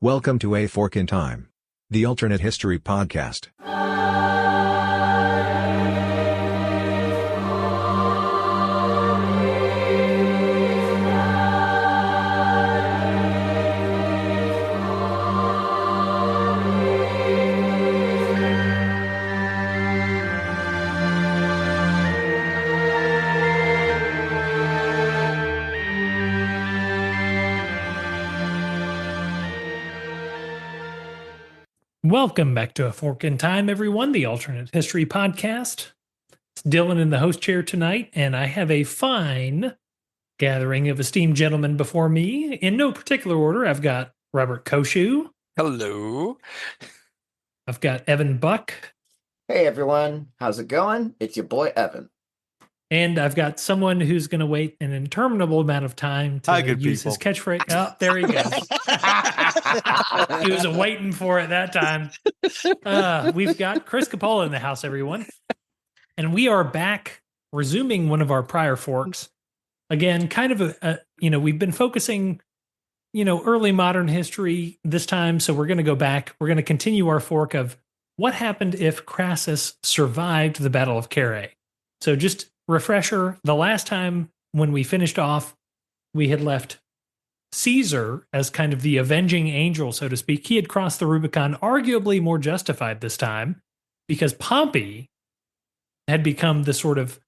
Welcome to A Fork in Time, the alternate history podcast. Welcome back to A Fork in Time, everyone, the alternate history podcast. It's Dylan in the host chair tonight, and I have a fine gathering of esteemed gentlemen before me. In no particular order, I've got Robert Koshu. Hello. I've got Evan Buck. Hey, everyone. How's it going? It's your boy, Evan. And I've got someone who's going to wait an interminable amount of time to use his catchphrase. Oh, there he goes. He was waiting for it that time. We've got Chris Capola in the house, everyone. And we are back resuming one of our prior forks. Again, kind of we've been focusing, early modern history this time. So we're going to go back. We're going to continue our fork of what happened if Crassus survived the Battle of Carrhae. So just refresher, the last time when we finished off, we had left Caesar as kind of the avenging angel, so to speak. He had crossed the Rubicon, arguably more justified this time, because Pompey had become the sort of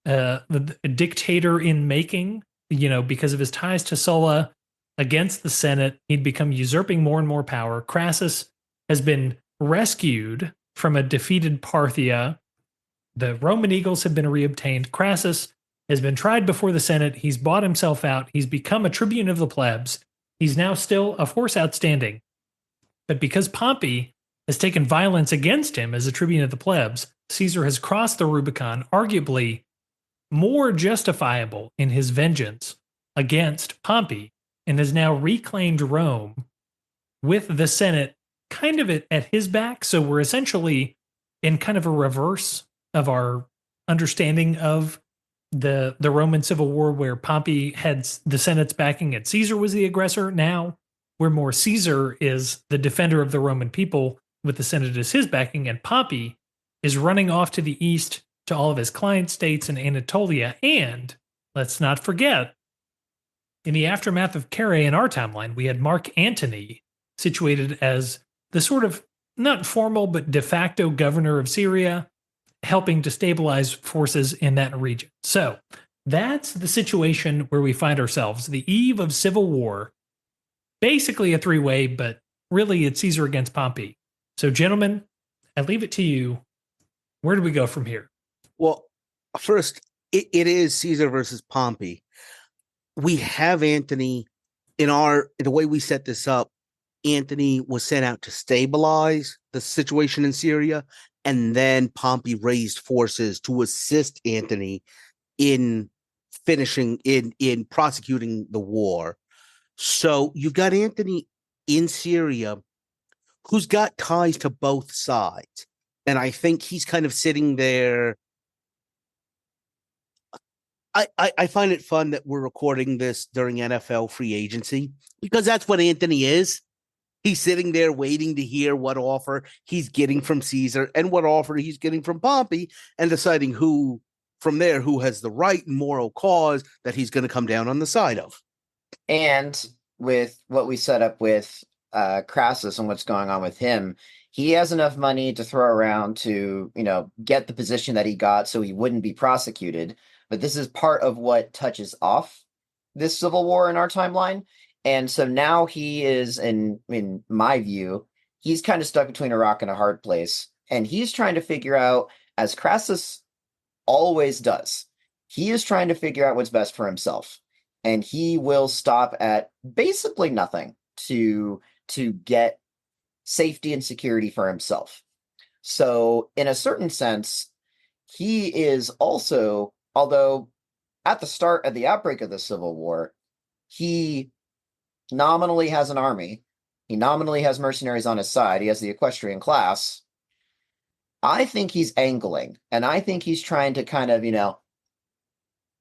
the dictator in making, because of his ties to Sulla against the Senate. He'd become usurping more and more power. Crassus has been rescued from a defeated Parthia. The Roman eagles have been reobtained. Crassus has been tried before the Senate. He's bought himself out. He's become a tribune of the plebs. He's now still a force outstanding. But because Pompey has taken violence against him as a tribune of the plebs, Caesar has crossed the Rubicon, arguably more justifiable in his vengeance against Pompey, and has now reclaimed Rome with the Senate kind of at his back. So we're essentially in kind of a reverse of our understanding of the Roman Civil War, where Pompey had the Senate's backing and Caesar was the aggressor. Now we're more Caesar is the defender of the Roman people with the Senate as his backing, and Pompey is running off to the east to all of his client states in Anatolia. And let's not forget, in the aftermath of Carrhae in our timeline, we had Mark Antony situated as the sort of not formal but de facto governor of Syria, helping to stabilize forces in that region. So that's the situation where we find ourselves, the eve of civil war, basically a three-way, but really it's Caesar against Pompey. So gentlemen, I leave it to you. Where do we go from here? Well, first, it is Caesar versus Pompey. We have Antony in the way we set this up. Antony was sent out to stabilize the situation in Syria, and then Pompey raised forces to assist Antony in prosecuting the war. So you've got Antony in Syria who's got ties to both sides. And I think he's kind of sitting there. I find it fun that we're recording this during NFL free agency, because that's what Antony is. He's sitting there waiting to hear what offer he's getting from Caesar and what offer he's getting from Pompey, and deciding who has the right moral cause that he's going to come down on the side of. And with what we set up with Crassus and what's going on with him, he has enough money to throw around to, get the position that he got so he wouldn't be prosecuted. But this is part of what touches off this civil war in our timeline. And so now he is, in my view, he's kind of stuck between a rock and a hard place. And he's trying to figure out, as Crassus always does, he is trying to figure out what's best for himself. And he will stop at basically nothing to get safety and security for himself. So in a certain sense, he is also, although at the outbreak of the Civil War, he nominally has an army. He nominally has mercenaries on his side. He has the equestrian class. I think he's angling, and I think he's trying to kind of,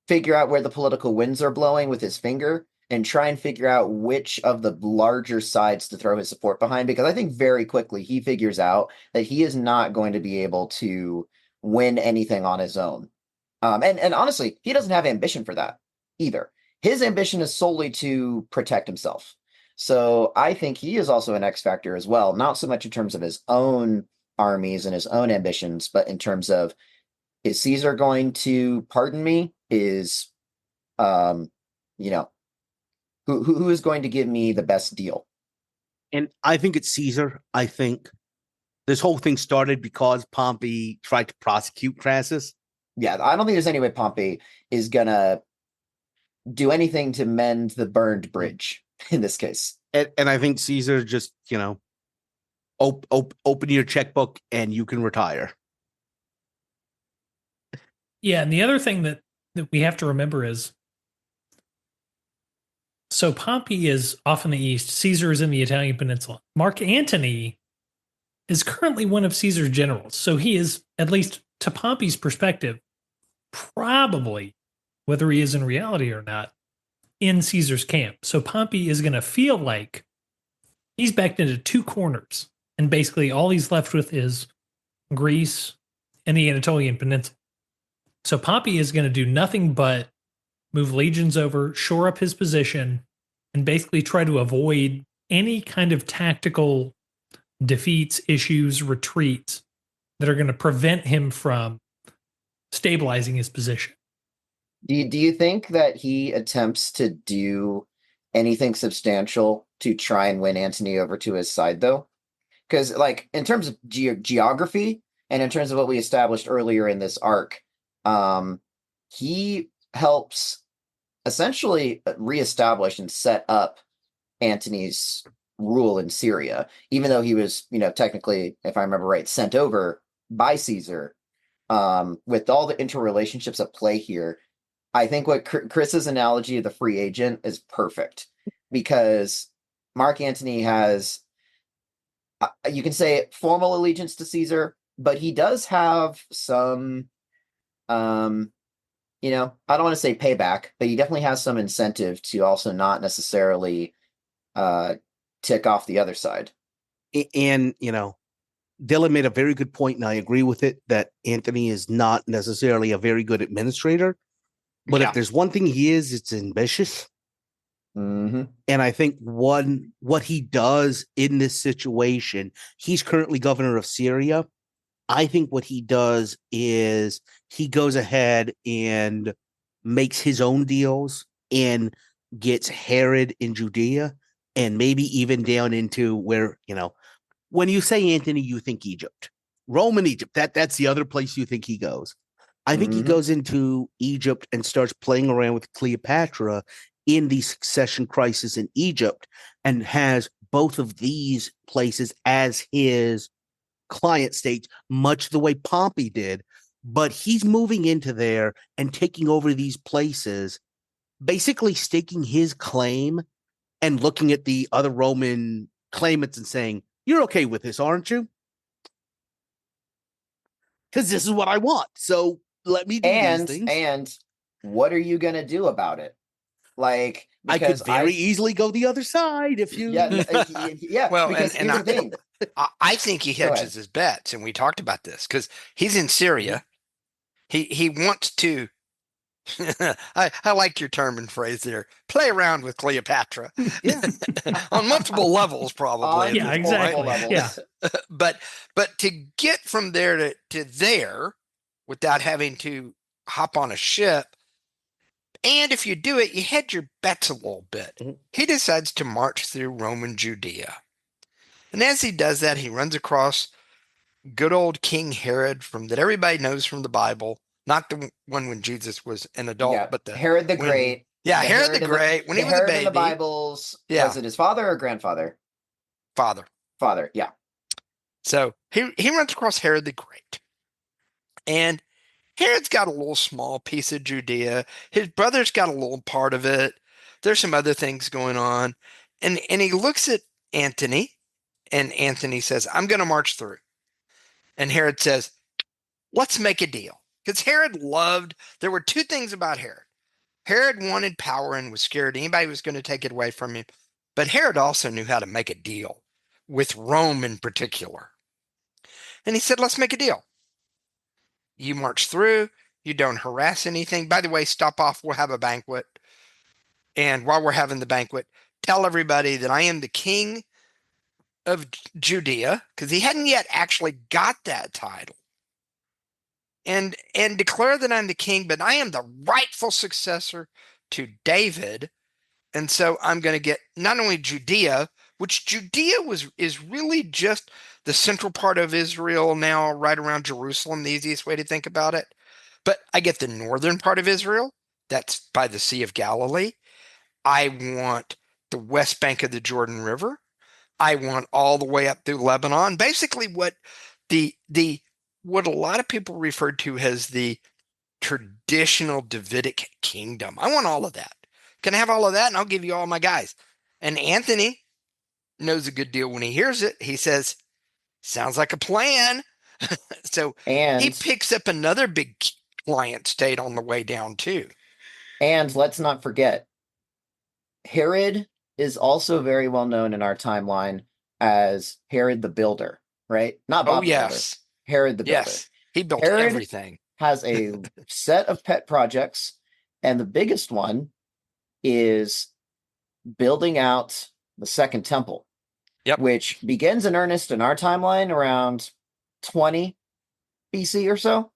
figure out where the political winds are blowing with his finger. and try and figure out which of the larger sides to throw his support behind, because I think very quickly he figures out that he is not going to be able to win anything on his own. And honestly, he doesn't have ambition for that either. His ambition is solely to protect himself. So I think he is also an X factor as well, not so much in terms of his own armies and his own ambitions, but in terms of, is Caesar going to pardon me? Is you know, who is going to give me the best deal? And I think it's Caesar. I think this whole thing started because Pompey tried to prosecute Crassus. Yeah, I don't think there's any way Pompey is gonna do anything to mend the burned bridge in this case. And I think Caesar just, open your checkbook and you can retire. Yeah, and the other thing that we have to remember is, so Pompey is off in the east, Caesar is in the Italian peninsula. Mark Antony is currently one of Caesar's generals. So he is, at least to Pompey's perspective, probably, whether he is in reality or not, in Caesar's camp. So Pompey is going to feel like he's backed into two corners. And basically all he's left with is Greece and the Anatolian Peninsula. So Pompey is going to do nothing but move legions over, shore up his position, and basically try to avoid any kind of tactical defeats, issues, retreats that are going to prevent him from stabilizing his position. Do you think that he attempts to do anything substantial to try and win Antony over to his side, though? Because, like, in terms of geography and in terms of what we established earlier in this arc, he helps essentially reestablish and set up Antony's rule in Syria, even though he was, technically, if I remember right, sent over by Caesar. With all the interrelationships at play here, I think what Chris's analogy of the free agent is perfect, because Mark Antony has, you can say, formal allegiance to Caesar, but he does have some, I don't want to say payback, but he definitely has some incentive to also not necessarily tick off the other side. And, Dylan made a very good point, and I agree with it, that Antony is not necessarily a very good administrator. But if there's one thing he is, it's ambitious. Mm-hmm. And I think what he does in this situation, he's currently governor of Syria. I think what he does is he goes ahead and makes his own deals and gets Herod in Judea, and maybe even down into where, when you say Antony, you think Egypt, Roman Egypt. That's the other place you think he goes. I think he goes into Egypt and starts playing around with Cleopatra in the succession crisis in Egypt, and has both of these places as his client states, much the way Pompey did. But he's moving into there and taking over these places, basically staking his claim and looking at the other Roman claimants and saying, "You're okay with this, aren't you? Because this is what I want. So let me do these things." And what are you going to do about it? Like, I could very easily go the other side if you. Yeah. Well, because here's the thing. I think he hedges his bets, and we talked about this because he's in Syria. He wants to. I like your term and phrase there. Play around with Cleopatra, on multiple levels, probably. Yeah, exactly. Yeah, but to get from there to there without having to hop on a ship, and if you do it, you hedge your bets a little bit. Mm-hmm. He decides to march through Roman Judea, and as he does that, he runs across good old King Herod that everybody knows from the Bible. Not the one when Jesus was an adult, but the Herod the Great. Herod the Great. When he was a baby. In the Bibles, was it his father or grandfather? Father. Father, yeah. So he runs across Herod the Great. And Herod's got a little small piece of Judea. His brother's got a little part of it. There's some other things going on. And he looks at Antony, and Antony says, "I'm going to march through." And Herod says, "Let's make a deal." Because Herod there were two things about Herod. Herod wanted power and was scared anybody was going to take it away from him. But Herod also knew how to make a deal with Rome in particular. And he said, let's make a deal. You march through, you don't harass anything. By the way, stop off, we'll have a banquet. And while we're having the banquet, tell everybody that I am the king of Judea, because he hadn't yet actually got that title. And declare that I'm the king, but I am the rightful successor to David. And so I'm going to get not only Judea, which Judea is really just the central part of Israel now, right around Jerusalem, the easiest way to think about it. But I get the northern part of Israel, that's by the Sea of Galilee. I want the west bank of the Jordan River. I want all the way up through Lebanon. Basically what what a lot of people referred to as the traditional Davidic kingdom. I want all of that. Can I have all of that? And I'll give you all my guys. And Anthony knows a good deal when he hears it. He says, sounds like a plan. So he picks up another big client state on the way down too. And let's not forget, Herod is also very well known in our timeline as Herod the Builder, right? Not Bob the Builder. Herod the Builder. Yes, he built Herod everything. Has a set of pet projects, and the biggest one is building out the Second Temple, which begins in earnest in our timeline around 20 BC or so.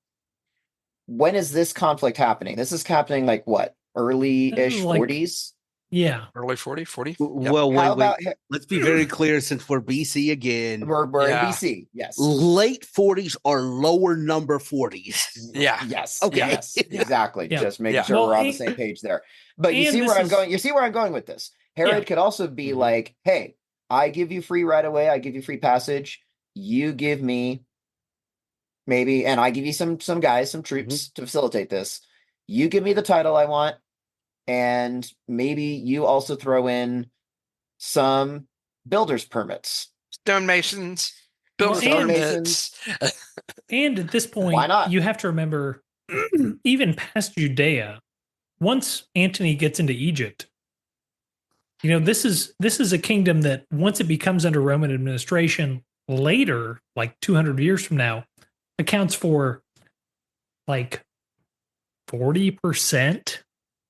When is this conflict happening? This is happening like what? Early-ish 40s? Yeah. Early 40? Yep. Well, wait. Let's be very clear since we're BC again. We're in BC, yes. Late 40s are lower number 40s. Yeah. Yes. Okay. Yes, exactly. Yeah. Just making sure we're on the same page there. But you see where I'm going. You see where I'm going with this. Herod could also be like, hey, I give you free right away. I give you free passage. You give me maybe, and I give you some guys, some troops to facilitate this. You give me the title I want. And maybe you also throw in some builder's permits. Stonemasons. Builder's permits. And at this point, why not? You have to remember, even past Judea, once Antony gets into Egypt, this is a kingdom that once it becomes under Roman administration later, like 200 years from now, accounts for like 40%.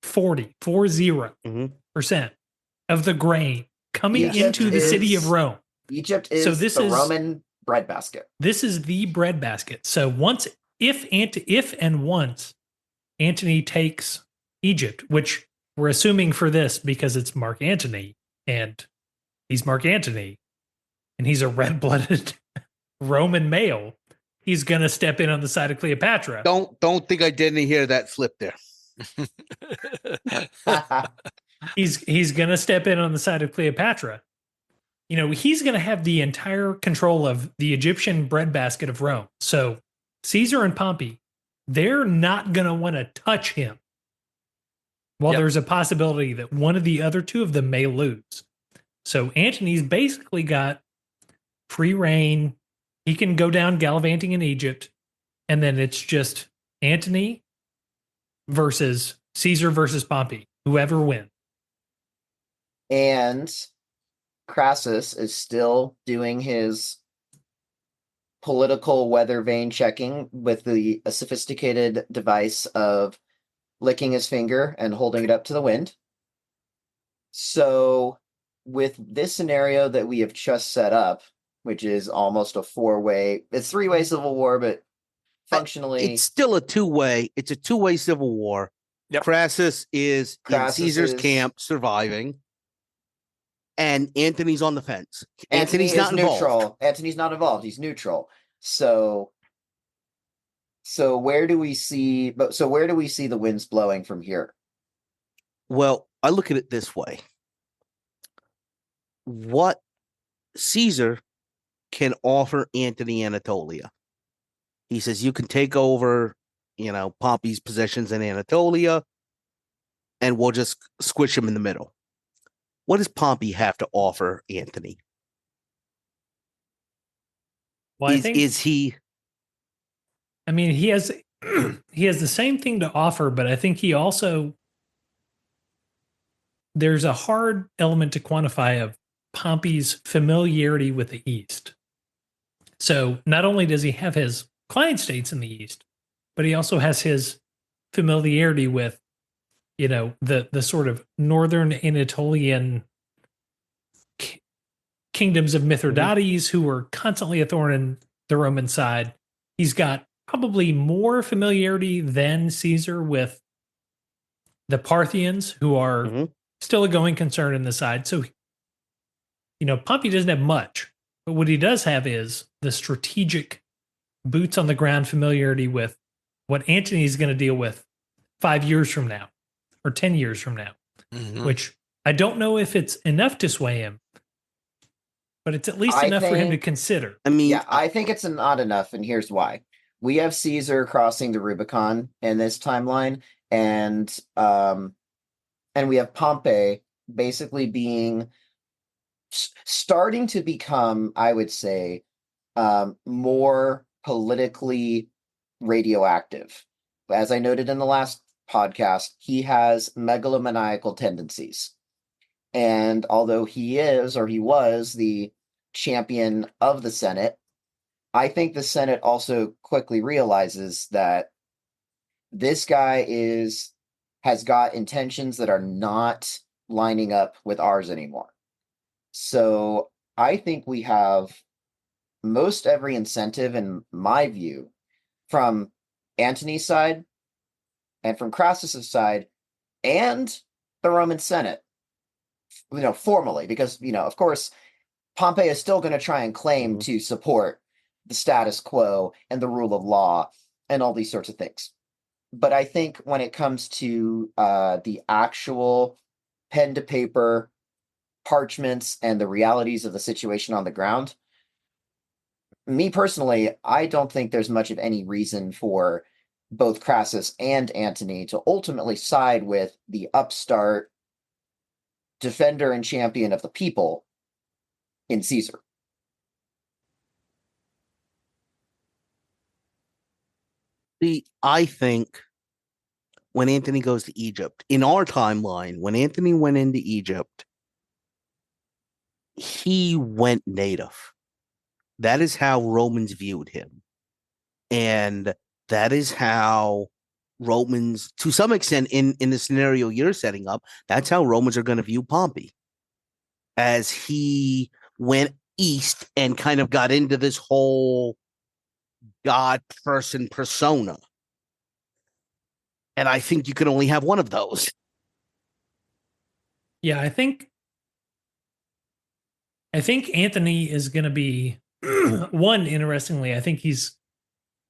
40% of the grain coming into the city of Rome. Egypt is the Roman breadbasket. This is the breadbasket. So once, if and once Antony takes Egypt, which we're assuming for this because it's Mark Antony, and he's Mark Antony, and he's a red-blooded Roman male, he's gonna step in on the side of Cleopatra. Don't think I didn't hear that slip there. He's gonna step in on the side of Cleopatra. He's gonna have the entire control of the Egyptian breadbasket of Rome. So Caesar and Pompey, they're not gonna want to touch him. While there's a possibility that one of the other two of them may lose. So Antony's basically got free reign. He can go down gallivanting in Egypt, and then it's just Antony versus Caesar versus Pompey, whoever wins. And Crassus is still doing his political weather vane checking with a sophisticated device of licking his finger and holding it up to the wind. So with this scenario that we have just set up, which is almost a it's three-way civil war, but functionally it's still a two-way. It's a two-way civil war. Yep. Crassus is in Caesar's camp surviving, and Antony's on the fence. Antony's not neutral. Antony's not involved. He's neutral. So where do we see the winds blowing from here? Well, I look at it this way. What Caesar can offer Antony Anatolia. He says, you can take over, Pompey's possessions in Anatolia, and we'll just squish him in the middle. What does Pompey have to offer Antony? Well, he he has the same thing to offer, but I think he also there's a hard element to quantify of Pompey's familiarity with the East. So not only does he have his client states in the East, but he also has his familiarity with, the sort of northern Anatolian kingdoms of Mithridates, who were constantly a thorn in the Roman side. He's got probably more familiarity than Caesar with the Parthians, who are still a going concern in the side. So, Pompey doesn't have much, but what he does have is the strategic boots on the ground familiarity with what Antony is going to deal with 5 years from now or 10 years from now, which I don't know if it's enough to sway him, but it's at least enough for him to consider. I think it's not enough, and here's why. We have Caesar crossing the Rubicon in this timeline, and we have Pompey basically starting to become, I would say, more politically radioactive. As I noted in the last podcast, he has megalomaniacal tendencies. And although he was the champion of the Senate, I think the Senate also quickly realizes that this guy has got intentions that are not lining up with ours anymore. So I think we have most every incentive, in my view, from Antony's side and from Crassus's side and the Roman Senate, formally, because, of course, Pompey is still going to try and claim to support the status quo and the rule of law and all these sorts of things. But I think when it comes to the actual pen to paper parchments and the realities of the situation on the ground, me personally, I don't think there's much of any reason for both Crassus and Antony to ultimately side with the upstart defender and champion of the people in Caesar. I think when Antony goes to Egypt, in our timeline, when Antony went into Egypt, he went native. That is how Romans viewed him. And that is how Romans, to some extent, in the scenario you're setting up, that's how Romans are going to view Pompey. As he went east and kind of got into this whole God person persona. And I think you can only have one of those. Yeah, I think Antony is going to be one, interestingly, I think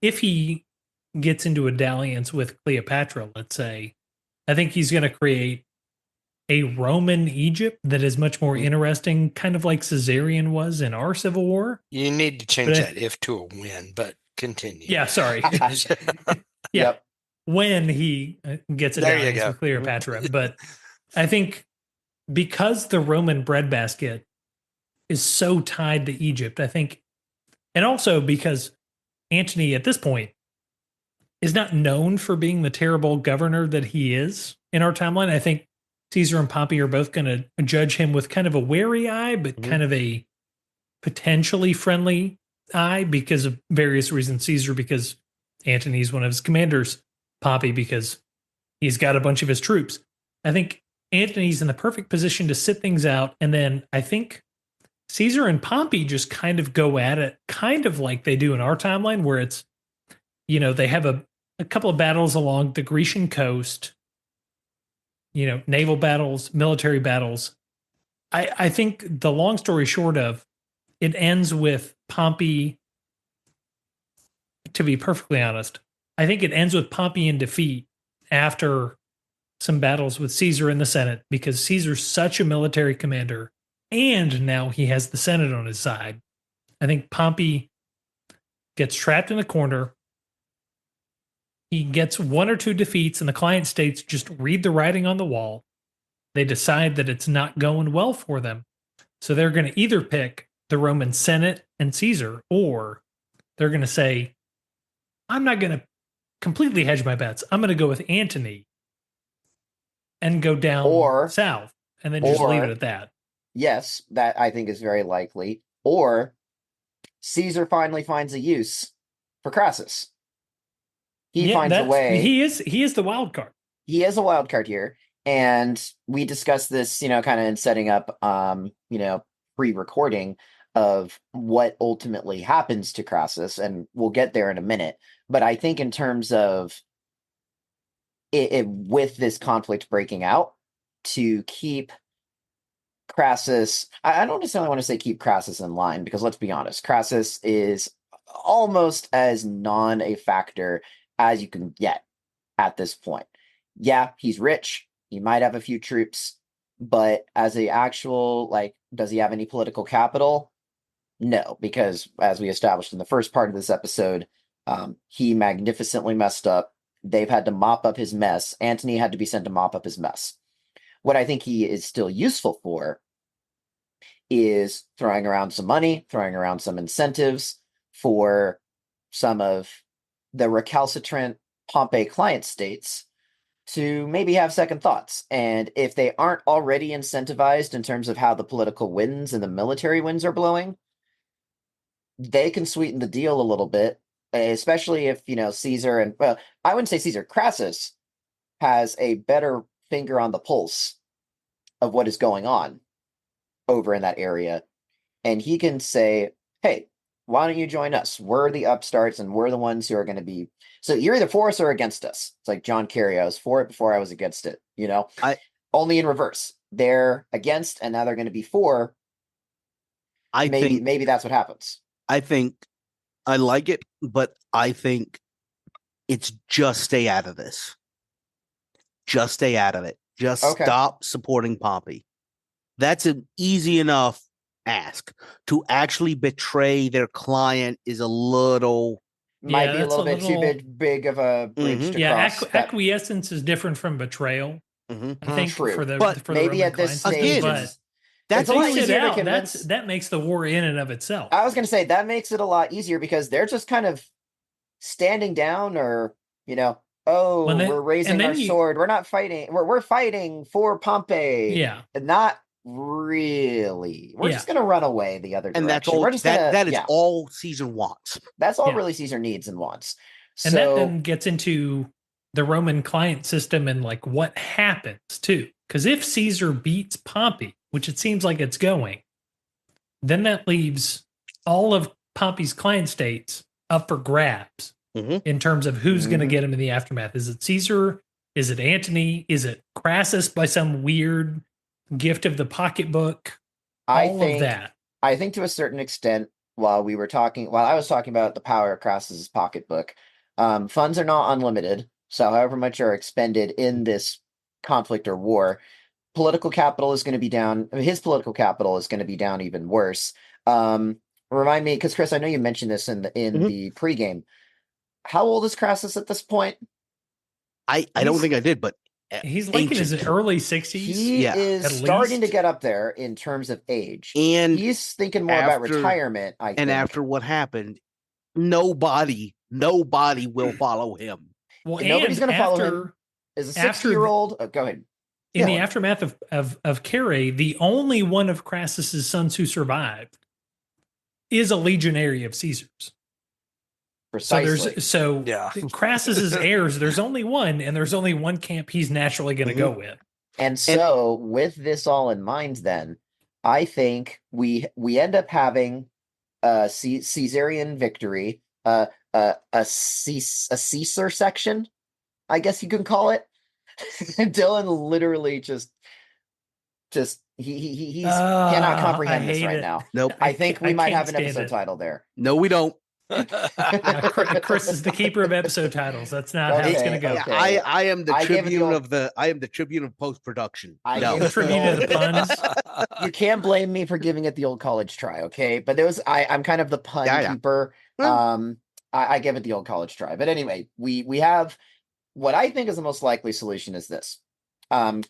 if he gets into a dalliance with Cleopatra, let's say, I think he's going to create a Roman Egypt that is much more interesting, kind of like Caesarion was in our Civil War. You need to change that if to a win, but continue. Yeah, sorry. Yeah. Yep. When he gets a dalliance with Cleopatra. But I think because the Roman breadbasket is so tied to Egypt, I think, and also because Antony at this point is not known for being the terrible governor that he is in our timeline. I think Caesar and Pompey are both going to judge him with kind of a wary eye, but kind of a potentially friendly eye because of various reasons. Caesar, because Antony's one of his commanders. Pompey, because he's got a bunch of his troops. I think Antony's in the perfect position to sit things out. And then I think Caesar and Pompey just kind of go at it kind of like they do in our timeline, where it's, they have a couple of battles along the Grecian coast, naval battles, military battles. I think the long story short of it ends with Pompey, to be perfectly honest, I think it ends with Pompey in defeat after some battles with Caesar in the Senate, because Caesar's such a military commander and now he has the Senate on his side. I think Pompey gets trapped in a corner. He gets one or two defeats, and the client states just read the writing on the wall. They decide that it's not going well for them. So they're going to either pick the Roman Senate and Caesar, or they're going to say, I'm not going to completely hedge my bets. I'm going to go with Antony and go down south and then just leave it at that. Yes, that I think is very likely. Or Caesar finally finds a use for Crassus. He finds a way. He is the wild card. He is a wild card here. And we discussed this, kind of in setting up, pre-recording of what ultimately happens to Crassus, and we'll get there in a minute. But I think in terms of it with this conflict breaking out, to keep Crassus, I don't necessarily want to say keep Crassus in line, because let's be honest, Crassus is almost as non a factor as you can get at this point. Yeah, he's rich. He might have a few troops, but as a actual, does he have any political capital? No, because as we established in the first part of this episode, he magnificently messed up. They've had to mop up his mess. Antony had to be sent to mop up his mess. What I think he is still useful for is throwing around some money, throwing around some incentives for some of the recalcitrant Pompey client states to maybe have second thoughts. And if they aren't already incentivized in terms of how the political winds and the military winds are blowing, they can sweeten the deal a little bit, especially if, Caesar and, well, I wouldn't say Caesar, Crassus has a better finger on the pulse of what is going on over in that area. And he can say, hey, why don't you join us? We're the upstarts and we're the ones who are going to be. So you're either for us or against us. It's like John Kerry. I was for it before I was against it. Only in reverse. They're against and now they're going to be for. Maybe that's what happens. I think I like it, but I think it's just stay out of this. Just stay out of it. Just stop supporting Pompey. That's an easy enough ask. To actually betray their client is a little... Might be a little bit too big of a bridge to cross. Acquiescence is different from betrayal. I think for the maybe Roman at this clients. stage, But that's easier to convince. That makes the war in and of itself. I was going to say that makes it a lot easier because they're just kind of standing down, or we're raising our sword. We're not fighting. We're fighting for Pompey. Yeah, not really. We're just going to run away the other direction. And that's all. We're just that is all Caesar wants. That's all really Caesar needs and wants. And that then gets into the Roman client system and what happens too. Because if Caesar beats Pompey, which it seems like it's going, then that leaves all of Pompey's client states up for grabs in terms of who's going to get him in the aftermath. Is it Caesar? Is it Antony? Is it Crassus by some weird gift of the pocketbook? All of that. I think to a certain extent, while I was talking about the power of Crassus's pocketbook, funds are not unlimited. So however much are expended in this conflict or war, political capital is going to be down. His political capital is going to be down even worse. Remind me, because Chris, I know you mentioned this in the pregame. How old is Crassus at this point? I don't think I did, but he's in his early 60s. He is starting to get up there in terms of age. And he's thinking more about retirement, I think. And after what happened, nobody will follow him. Well, and nobody's going to follow him. Is a 60-year-old? Go ahead. In the aftermath of Carrhae, the only one of Crassus's sons who survived is a legionary of Caesar's. Precisely. So Crassus's heirs, there's only one, and there's only one camp he's naturally going to go with. And so, with this all in mind, then I think we end up having a Caesarian victory, a Caesar section, I guess you can call it. Dylan literally just he cannot comprehend this right now. Nope. I think we might have an episode title there. No, we don't. Chris is the keeper of episode titles. That's not how it's going to go. Okay. I am the tribune I am the tribune of post production. The tribune of the puns. You can't blame me for giving it the old college try, okay? But I'm kind of the pun keeper. I give it the old college try. But anyway, we have what I think is the most likely solution is this.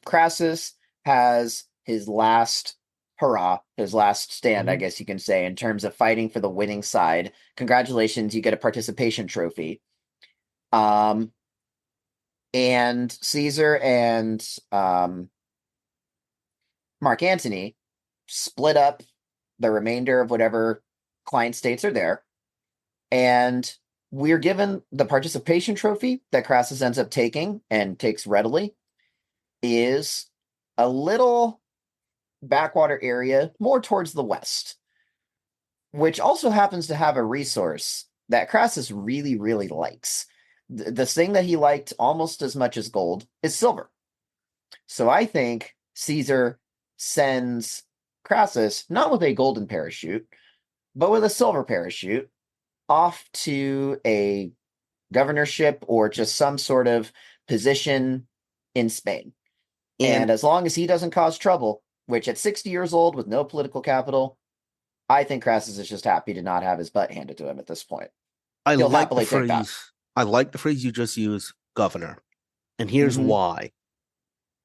Crassus has his last hurrah, his last stand, I guess you can say, in terms of fighting for the winning side. Congratulations, you get a participation trophy. And Caesar and Mark Antony split up the remainder of whatever client states are there, and we're given the participation trophy that Crassus ends up taking and takes readily is a little backwater area more towards the west, which also happens to have a resource that Crassus really, really likes. The thing that he liked almost as much as gold is silver. So I think Caesar sends Crassus not with a golden parachute, but with a silver parachute off to a governorship or just some sort of position in Spain. And as long as he doesn't cause trouble, which at 60 years old with no political capital, I think Crassus is just happy to not have his butt handed to him at this point. I like the phrase you just used, governor. And here's why.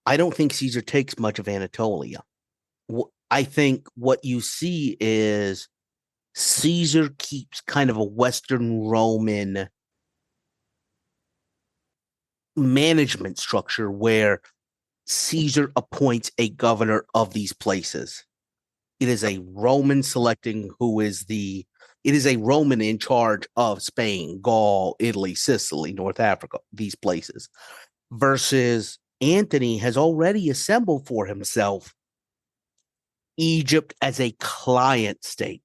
I don't think Caesar takes much of Anatolia. I think what you see is Caesar keeps kind of a Western Roman management structure where Caesar appoints a governor of these places. It is a Roman selecting it is a Roman in charge of Spain, Gaul, Italy, Sicily, North Africa, these places, versus Antony has already assembled for himself Egypt as a client state.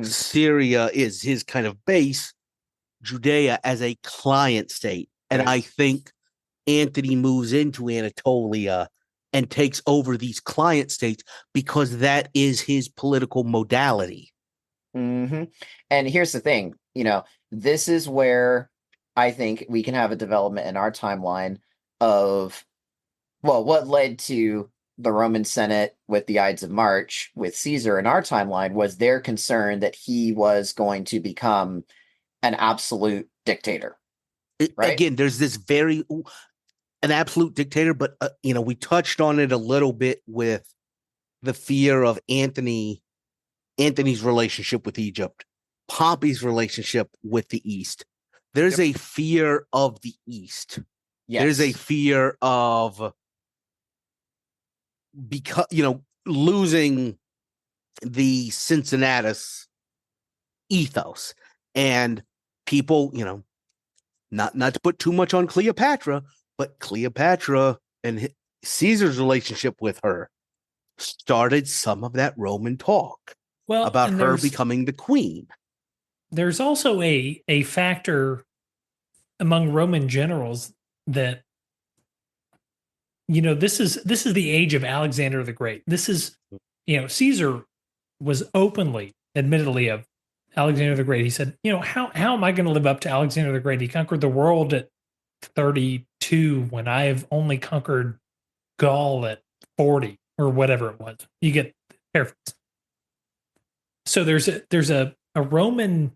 Syria is his kind of base, Judea as a client state. And I think Antony moves into Anatolia and takes over these client states because that is his political modality. And here's the thing, this is where I think we can have a development in our timeline of, what led to the Roman Senate with the Ides of March with Caesar in our timeline was their concern that he was going to become an absolute dictator. Right? Again, there's this an absolute dictator, but we touched on it a little bit with the fear of Antony's relationship with Egypt, Pompey's relationship with the East. There's a fear of the East. Yes. There's a fear of losing the Cincinnatus ethos, and people, not to put too much on Cleopatra, but Cleopatra and Caesar's relationship with her started some of that Roman talk about her becoming the queen. There's also a factor among Roman generals that, this is the age of Alexander the Great. This is, Caesar was openly, admittedly, of Alexander the Great. He said, how am I going to live up to Alexander the Great? He conquered the world at 32 when I have only conquered Gaul at 40 or whatever it was. You get paraphrase. So there's a Roman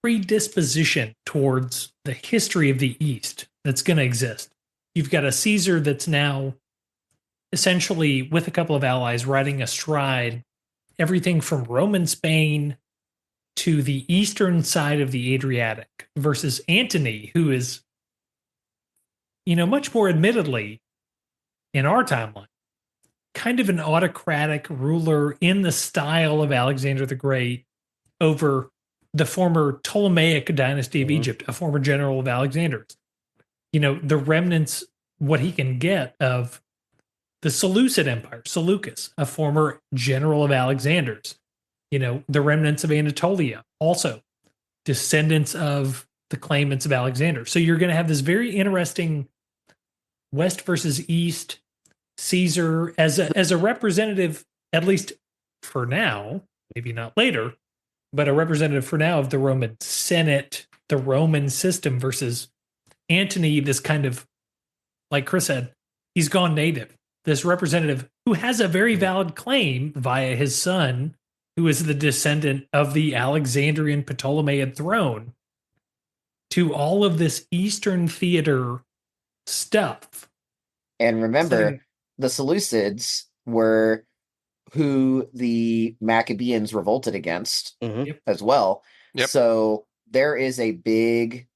predisposition towards the history of the East that's going to exist. You've got a Caesar that's now essentially, with a couple of allies, riding astride everything from Roman Spain to the eastern side of the Adriatic, versus Antony, who is, much more admittedly, in our timeline, kind of an autocratic ruler in the style of Alexander the Great over the former Ptolemaic dynasty of Egypt, a former general of Alexander's. The remnants, what he can get of the Seleucid Empire, Seleucus, a former general of Alexander's. The remnants of Anatolia, also descendants of the claimants of Alexander. So you're going to have this very interesting West versus East, Caesar as a representative, at least for now, maybe not later, but a representative for now of the Roman Senate, the Roman system, versus Antony, this kind of, like Chris said, he's gone native. This representative who has a very valid claim via his son, who is the descendant of the Alexandrian Ptolemaic throne, to all of this Eastern theater stuff. And remember, the Seleucids were who the Maccabeans revolted against as well. Yep. So there is a big,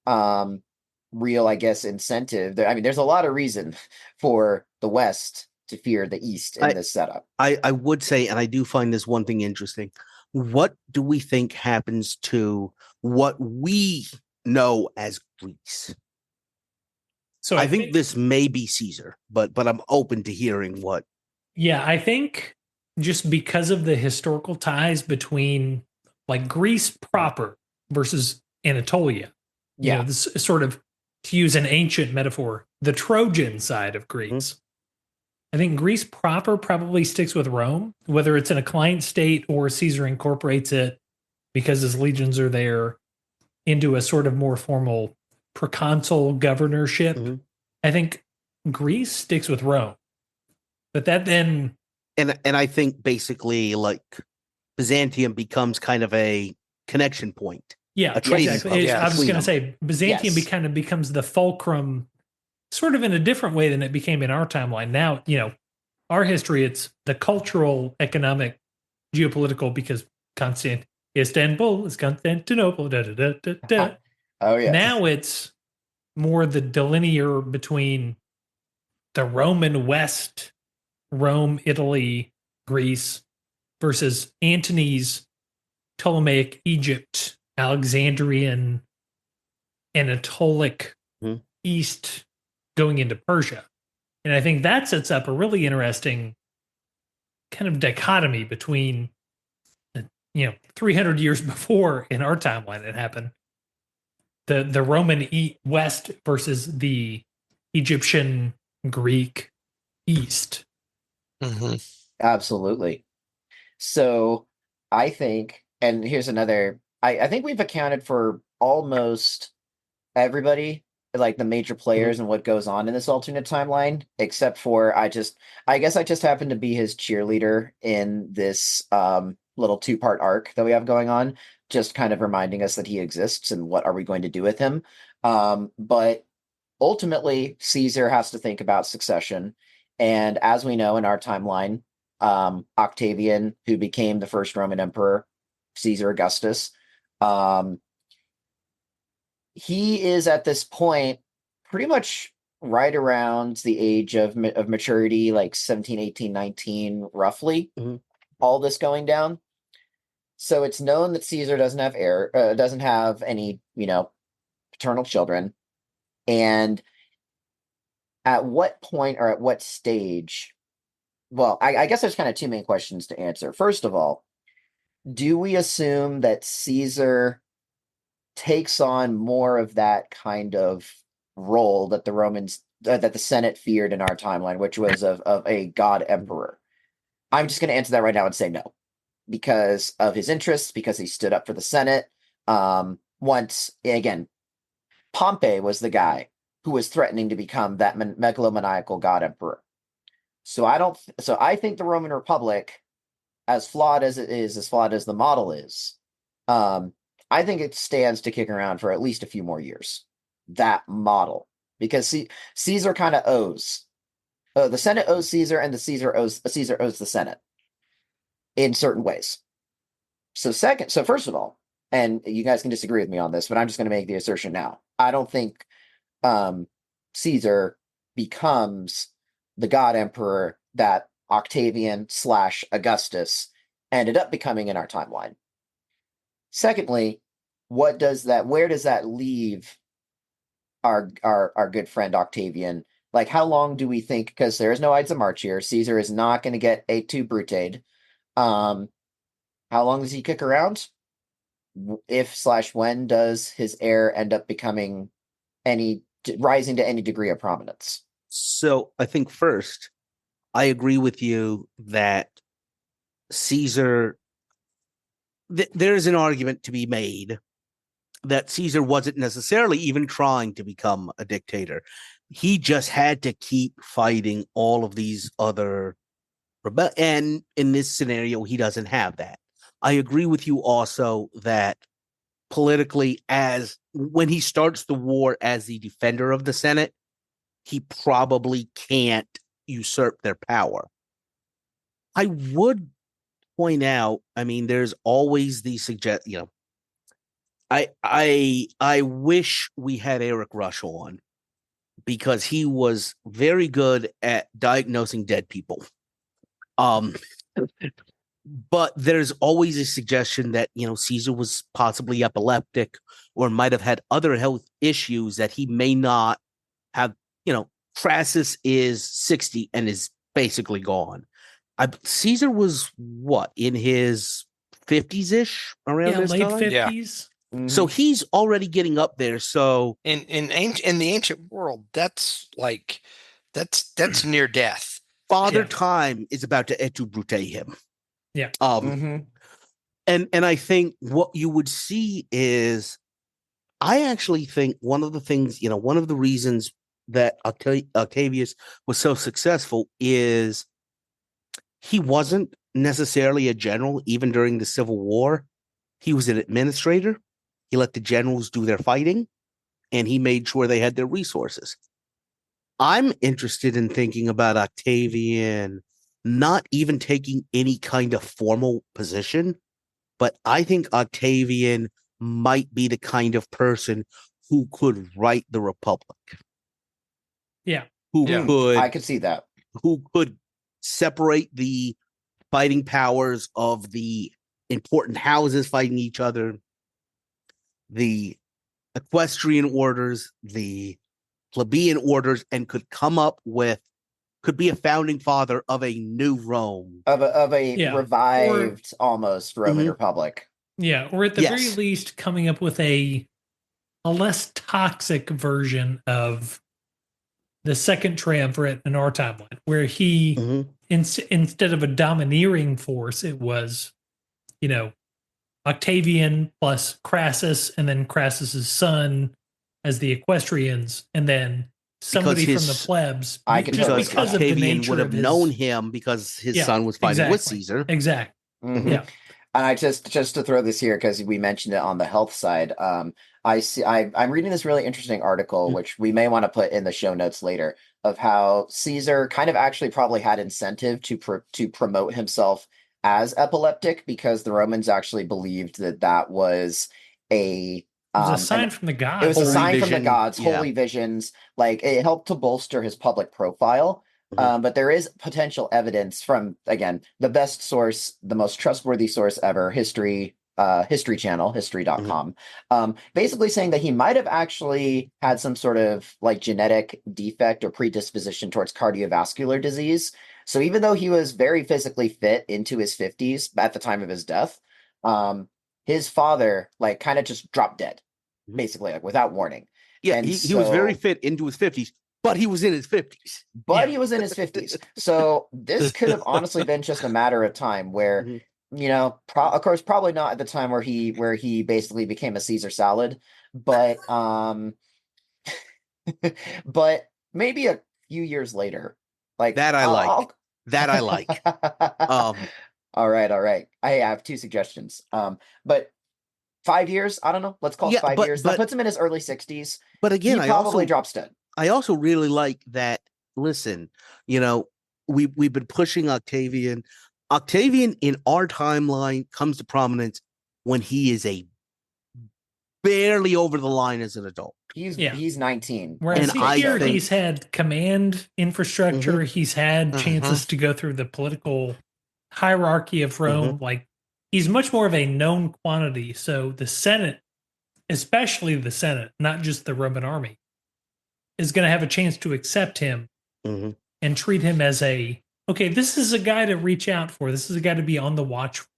real, I guess, incentive. There's a lot of reason for the West to fear the East in this setup. I would say, and I do find this one thing interesting. What do we think happens to what we know as Greece? So I think this may be Caesar, but I'm open to hearing what. Yeah, I think just because of the historical ties between like Greece proper versus Anatolia, you know, this sort of, to use an ancient metaphor, the Trojan side of Greece. Mm-hmm. I think Greece proper probably sticks with Rome, whether it's in a client state or Caesar incorporates it because his legions are there into a sort of more formal proconsul governorship. Mm-hmm. I think Greece sticks with Rome, but that then, and I think basically like Byzantium becomes kind of a connection point. Yeah, exactly. I was going to say Byzantium kind of becomes the fulcrum, sort of in a different way than it became in our timeline. Now, you know, our history, it's the cultural, economic, geopolitical, because Istanbul is Constantinople. Da, da, da, da, da. Oh yeah. Now it's more the delineator between the Roman West, Rome, Italy, Greece, versus Antony's Ptolemaic Egypt, Alexandrian, Anatolic East going into Persia. And I think that sets up a really interesting kind of dichotomy between, 300 years before in our timeline it happened, the Roman West versus the Egyptian Greek East. Mm-hmm. Absolutely. So I think, and here's another, I think we've accounted for almost everybody, like the major players and what goes on in this alternate timeline, except for I guess I just happen to be his cheerleader in this little 2-part arc that we have going on, just kind of reminding us that he exists and what are we going to do with him. But ultimately, Caesar has to think about succession. And as we know in our timeline, Octavian, who became the first Roman emperor, Caesar Augustus, he is at this point pretty much right around the age of maturity, like 17, 18, 19, roughly, all this going down. So it's known that Caesar doesn't have any, paternal children. And at what point or at what stage? Well, I guess there's kind of two main questions to answer. First of all, do we assume that Caesar takes on more of that kind of role that the Romans, that the Senate feared in our timeline, which was of a god emperor? I'm just going to answer that right now and say no, because of his interests, because he stood up for the Senate. Once again, Pompey was the guy who was threatening to become that megalomaniacal god emperor. So I think the Roman Republic, as flawed as it is, as flawed as the model is, I think it stands to kick around for at least a few more years. That model, because Caesar kind of owes the Senate owes Caesar, and Caesar owes the Senate in certain ways. So first of all, and you guys can disagree with me on this, but I'm just going to make the assertion now. I don't think Caesar becomes the god emperor that Octavian / Augustus ended up becoming in our timeline. Secondly, where does that leave our good friend Octavian? Like, how long do we think, because there is no Ides of March here, Caesar is not going to get a tu brutade. How long does he kick around? If / when does his heir end up becoming rising to any degree of prominence? So I think first, I agree with you that Caesar, there's an argument to be made that Caesar wasn't necessarily even trying to become a dictator. He just had to keep fighting all of these other and in this scenario, he doesn't have that. I agree with you also that politically, as when he starts the war as the defender of the Senate, he probably can't usurp their power. I would point out, I mean, there's always the I wish we had Eric Rush on, because he was very good at diagnosing dead people. But there's always a suggestion that, Caesar was possibly epileptic or might have had other health issues that he may not have. Crassus is 60 and is basically gone. Caesar was what, in his 50s-ish around this late time? 50s. Yeah. Mhm. So he's already getting up there. So In the ancient world, that's near death. Father Time is about to et tu brute him. Yeah. Mhm. And I think what you would see is, I actually think one of the reasons that Octavius was so successful is he wasn't necessarily a general, even during the Civil War. He was an administrator. He let the generals do their fighting, and he made sure they had their resources. I'm interested in thinking about Octavian not even taking any kind of formal position, but I think Octavian might be the kind of person who could write the Republic. Yeah. I could see that. Who could separate the fighting powers of the important houses fighting each other, the equestrian orders, the plebeian orders, and could be a founding father of a new Rome. Of a revived almost Roman Republic. Yeah, or at the very least coming up with a less toxic version of the second triumvirate in our timeline, where he instead of a domineering force, it was, Octavian plus Crassus, and then Crassus's son as the equestrians, and then somebody from the plebs. Because Octavian would have known him because his son was fighting with Caesar. Exactly. Mm-hmm. Yeah. And I just to throw this here, because we mentioned it on the health side. I'm reading this really interesting article, which we may want to put in the show notes later, of how Caesar kind of actually probably had incentive to promote himself as epileptic, because the Romans actually believed that was a sign from the gods. It was a sign from the gods, yeah. holy visions. Like, it helped to bolster his public profile. But there is potential evidence from, again, the best source, the most trustworthy source ever, History Channel, history.com, basically saying that he might have actually had some sort of like genetic defect or predisposition towards cardiovascular disease. So even though he was very physically fit into his 50s at the time of his death, his father like kind of just dropped dead, basically, like without warning. Yeah, he was very fit into his 50s. But he was in his 50s. He was in his 50s. So this could have honestly been just a matter of time where, of course, probably not at the time where he basically became a Caesar salad, but but maybe a few years later. Like that I like. That I like. All right. I have two suggestions. But 5 years, I don't know. Let's call it 5 years. That puts him in his early 60s. But again, he probably drops dead. I also really like that. Listen, we've been pushing Octavian. Octavian in our timeline comes to prominence when he is a barely over the line as an adult. He's 19. Whereas he's had command infrastructure. He's had chances to go through the political hierarchy of Rome. Like, he's much more of a known quantity. So the Senate, especially the Senate, not just the Roman army, is going to have a chance to accept him and treat him as this is a guy to reach out for. This is a guy to be on the watch for.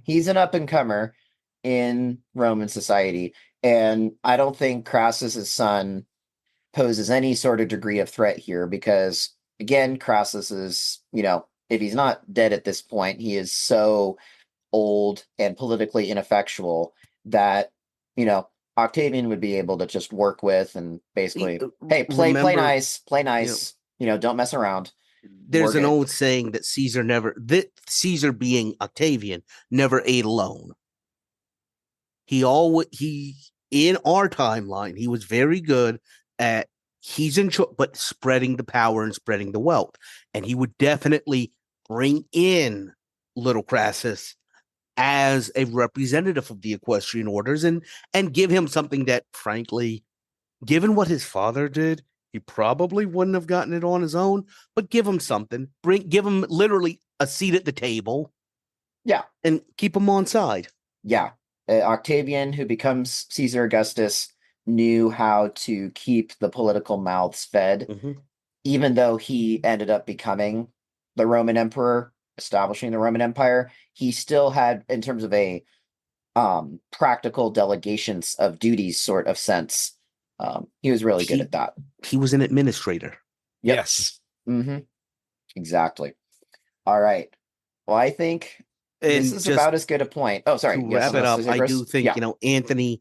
He's an up-and-comer in Roman society. And I don't think Crassus's son poses any sort of degree of threat here, because, again, Crassus is, if he's not dead at this point, he is so old and politically ineffectual that, Octavian would be able to just work with and basically, hey, play nice, don't mess around. There's an old saying that Caesar being Octavian never ate alone. He in our timeline, he was very good at but spreading the power and spreading the wealth. And he would definitely bring in little Crassus as a representative of the equestrian orders and give him something that, frankly, given what his father did, He probably wouldn't have gotten it on his own, but give him something. Give him literally a seat at the table. Yeah. And keep him on side. Yeah. Octavian, who becomes Caesar Augustus, knew how to keep the political mouths fed, even though he ended up becoming the Roman emperor, establishing the Roman Empire. He still had, in terms of a practical delegations of duties sort of sense, he was really good at that. He was an administrator. Yep. Yes. Exactly. All right. Well, I think this is about as good a point. Oh, sorry. To wrap it up, I do think, Anthony,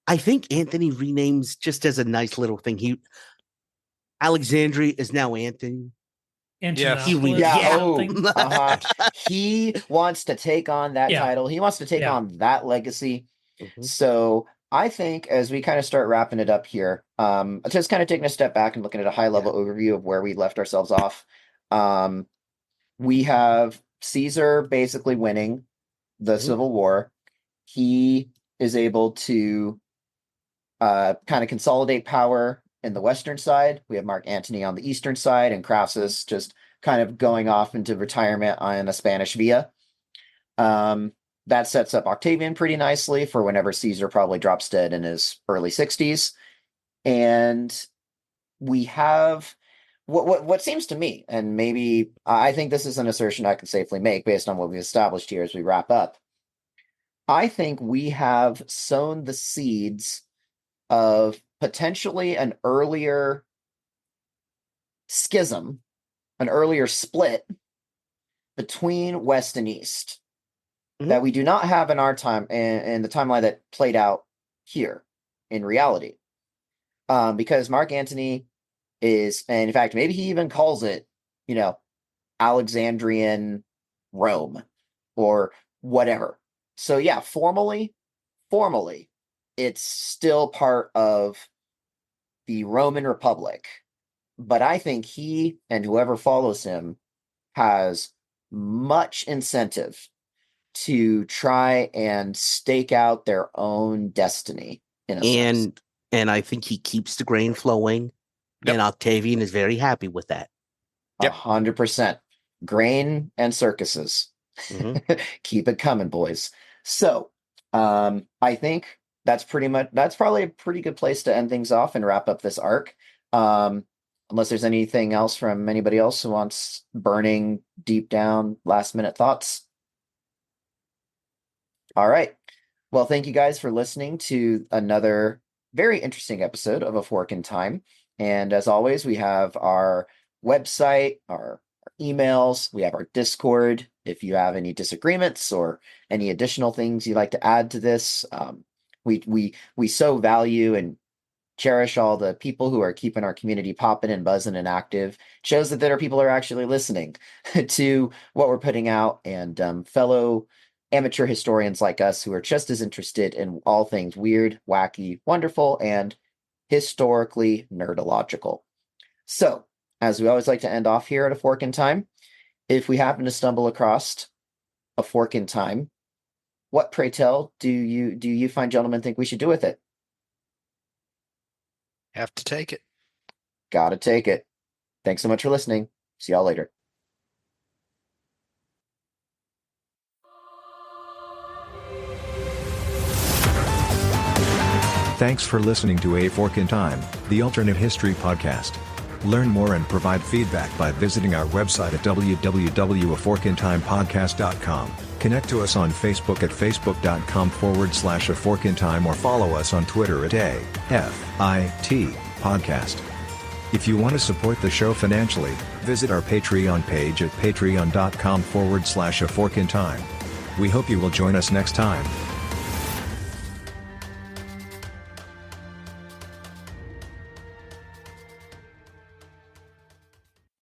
I think Anthony renames just as a nice little thing. Alexandria is now Anthony. Yes. He wants to take on that title. He wants to take on that legacy. So I think as we kind of start wrapping it up here, just kind of taking a step back and looking at a high level overview of where we left ourselves off. We have Caesar basically winning the Civil War. He is able to kind of consolidate power in the western side. We have Mark Antony on the eastern side, and Crassus just kind of going off into retirement on a Spanish via. That sets up Octavian pretty nicely for whenever Caesar probably drops dead in his early 60s. And we have what seems to me, and maybe I think this is an assertion I can safely make based on what we've established here as we wrap up. I think we have sown the seeds of potentially an earlier schism, an earlier split between West and East that we do not have in our time, in the timeline that played out here in reality. Because Mark Antony is, and in fact, maybe he even calls it, Alexandrian Rome or whatever. So yeah, formally, it's still part of the Roman Republic. But I think he and whoever follows him has much incentive to try and stake out their own destiny in a sense. And I think he keeps the grain flowing. Yep. And Octavian is very happy with that. 100%. Grain and circuses. Keep it coming, boys. So I think that's probably a pretty good place to end things off and wrap up this arc. Unless there's anything else from anybody else who wants burning deep down last minute thoughts. All right. Well, thank you guys for listening to another very interesting episode of A Fork in Time. And as always, we have our website, our emails, we have our Discord. If you have any disagreements or any additional things you'd like to add to this, we so value and cherish all the people who are keeping our community popping and buzzing and active. It shows that there are people who are actually listening to what we're putting out, and fellow amateur historians like us who are just as interested in all things weird, wacky, wonderful, and historically nerdological. So, as we always like to end off here at A Fork in Time, if we happen to stumble across a fork in time, what, pray tell, do you fine gentlemen think we should do with it? Have to take it. Gotta take it. Thanks so much for listening. See y'all later. Thanks for listening to A Fork in Time, the alternate history podcast. Learn more and provide feedback by visiting our website at www.aforkintimepodcast.com. Connect to us on Facebook at facebook.com/aforkintime or follow us on Twitter at AFIT Podcast. If you want to support the show financially, visit our Patreon page at patreon.com/aforkintime. We hope you will join us next time.